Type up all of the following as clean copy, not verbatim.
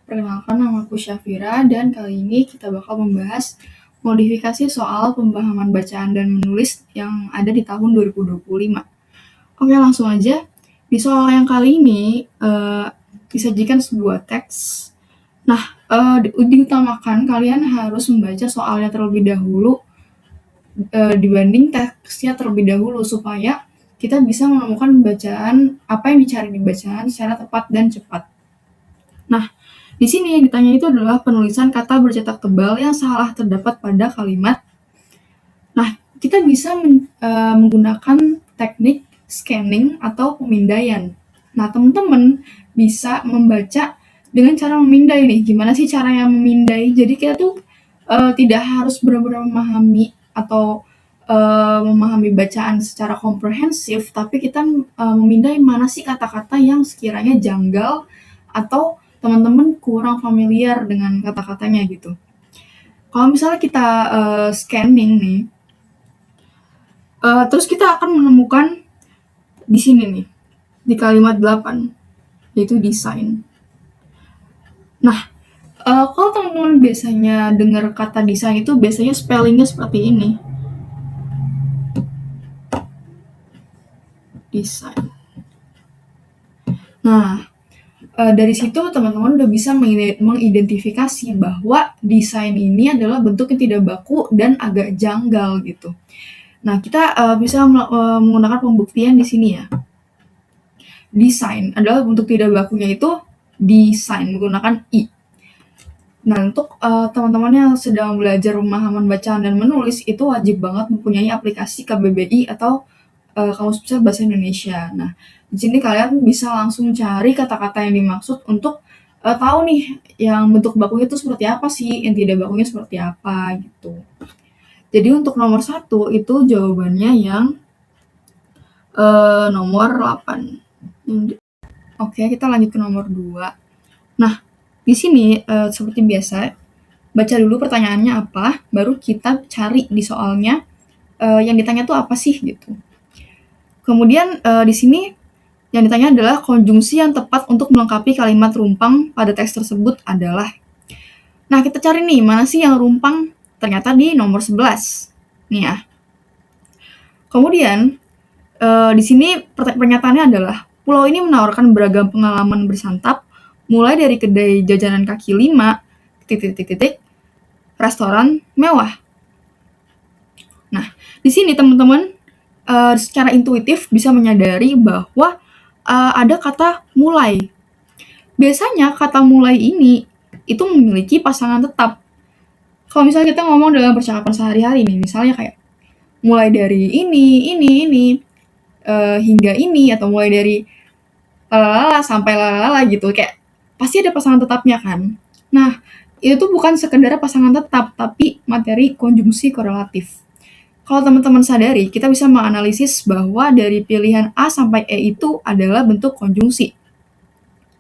Perkenalkan, nama aku Syafira, dan kali ini kita bakal membahas modifikasi soal pemahaman bacaan dan menulis yang ada di tahun 2025. Oke, langsung aja. Di soal yang kali ini disajikan sebuah teks. Nah, diutamakan kalian harus membaca soalnya terlebih dahulu dibanding teksnya terlebih dahulu supaya kita bisa menemukan bacaan apa yang dicari di bacaan secara tepat dan cepat. Nah, di sini yang ditanya itu adalah penulisan kata bercetak tebal yang salah terdapat pada kalimat. Nah, kita bisa menggunakan teknik scanning atau pemindaian. Nah, teman-teman bisa membaca dengan cara memindai nih. Gimana sih caranya memindai? Jadi kita tuh tidak harus benar-benar memahami atau memahami bacaan secara komprehensif, tapi kita memindai mana sih kata-kata yang sekiranya janggal atau teman-teman kurang familiar dengan kata-katanya gitu. Kalau misalnya kita scanning nih, terus kita akan menemukan di sini nih, di kalimat 8, yaitu desain. Nah, kalau teman-teman biasanya dengar kata desain itu biasanya spellingnya seperti ini. Desain. Nah, dari situ teman-teman udah bisa mengidentifikasi bahwa desain ini adalah bentuk yang tidak baku dan agak janggal gitu. Nah, kita bisa menggunakan pembuktian di sini ya. Desain adalah bentuk tidak bakunya itu desain menggunakan i. Nah, untuk teman-teman yang sedang belajar pemahaman bacaan dan menulis itu wajib banget mempunyai aplikasi KBBI atau Kamus Besar Bahasa Indonesia. Nah, di sini kalian bisa langsung cari kata-kata yang dimaksud untuk tahu nih yang bentuk bakunya itu seperti apa sih, yang tidak bakunya seperti apa gitu. Jadi untuk nomor 1 itu jawabannya yang nomor 8. Oke, kita lanjut ke nomor 2. Nah, di sini seperti biasa, baca dulu pertanyaannya apa, baru kita cari di soalnya yang ditanya tuh apa sih gitu. Kemudian di sini yang ditanya adalah konjungsi yang tepat untuk melengkapi kalimat rumpang pada teks tersebut adalah. Nah, kita cari nih, mana sih yang rumpang? Ternyata di nomor 11. Nih ya. Kemudian, di sini pernyataannya adalah, pulau ini menawarkan beragam pengalaman bersantap, mulai dari kedai jajanan kaki 5, restoran mewah. Nah, di sini teman-teman secara intuitif bisa menyadari bahwa ada kata mulai. Biasanya kata mulai ini itu memiliki pasangan tetap. Kalau misalnya kita ngomong dalam percakapan sehari-hari nih, misalnya kayak mulai dari ini, hingga ini, atau mulai dari lalala sampai lalala gitu, kayak pasti ada pasangan tetapnya kan. Nah, itu tuh bukan sekedar pasangan tetap, tapi materi konjungsi korelatif. Kalau teman-teman sadari, kita bisa menganalisis bahwa dari pilihan A sampai E itu adalah bentuk konjungsi.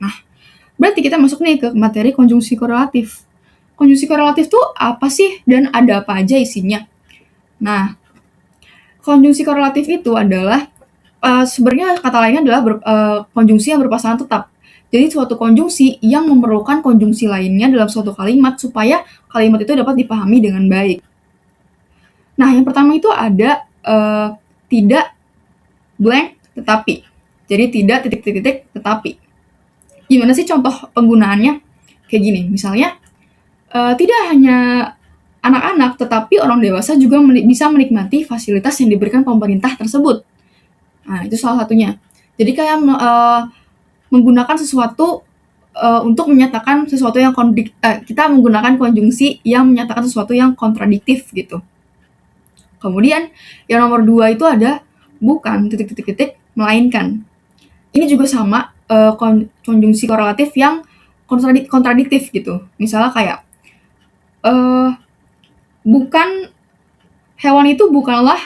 Nah, berarti kita masuk nih ke materi konjungsi korelatif. Konjungsi korelatif tuh apa sih dan ada apa aja isinya? Nah, konjungsi korelatif itu adalah sebenarnya kata lainnya adalah konjungsi yang berpasangan tetap. Jadi suatu konjungsi yang memerlukan konjungsi lainnya dalam suatu kalimat supaya kalimat itu dapat dipahami dengan baik. Nah, yang pertama itu ada tidak blank tetapi. Jadi tidak titik-titik tetapi. Gimana sih contoh penggunaannya? Kayak gini, misalnya tidak hanya anak-anak, tetapi orang dewasa juga bisa menikmati fasilitas yang diberikan pemerintah tersebut. Nah, itu salah satunya. Jadi kayak menggunakan sesuatu untuk menyatakan sesuatu yang kita menggunakan konjungsi yang menyatakan sesuatu yang kontradiktif gitu. Kemudian yang nomor 2 itu ada bukan titik-titik melainkan. Ini juga sama konjungsi korelatif yang kontradiktif gitu. Misalnya kayak bukan hewan itu bukanlah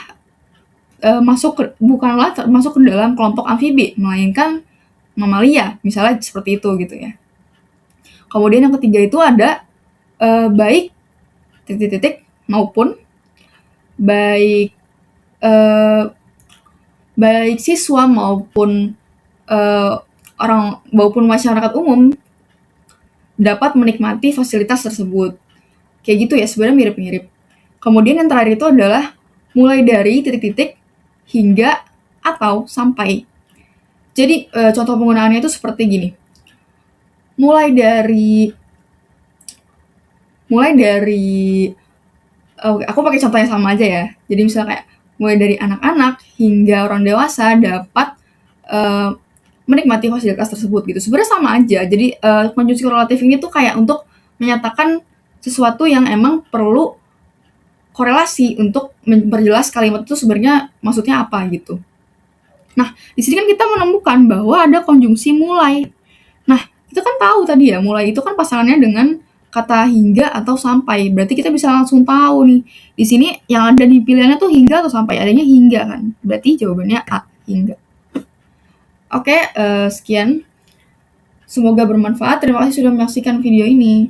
masuk ke dalam kelompok amfibi, melainkan mamalia, misalnya seperti itu gitu ya. Kemudian yang ketiga itu ada baik titik-titik maupun baik siswa maupun orang maupun masyarakat umum dapat menikmati fasilitas tersebut. Kayak gitu ya, sebenarnya mirip-mirip. Kemudian yang terakhir itu adalah mulai dari titik-titik hingga atau sampai. Jadi contoh penggunaannya itu seperti gini. Mulai dari aku pakai contoh yang sama aja ya. Jadi misalnya kayak mulai dari anak-anak hingga orang dewasa dapat menikmati fasilitas tersebut gitu. Sebenarnya sama aja. Jadi konjungsi korelatif ini tuh kayak untuk menyatakan sesuatu yang emang perlu korelasi untuk memperjelas kalimat itu sebenarnya maksudnya apa gitu. Nah, di sini kan kita menemukan bahwa ada konjungsi mulai. Nah, kita kan tahu tadi ya, mulai itu kan pasangannya dengan kata hingga atau sampai. Berarti kita bisa langsung tahu nih. Di sini yang ada di pilihannya tuh hingga atau sampai, adanya hingga kan. Berarti jawabannya A, hingga. Oke, sekian. Semoga bermanfaat. Terima kasih sudah menyaksikan video ini.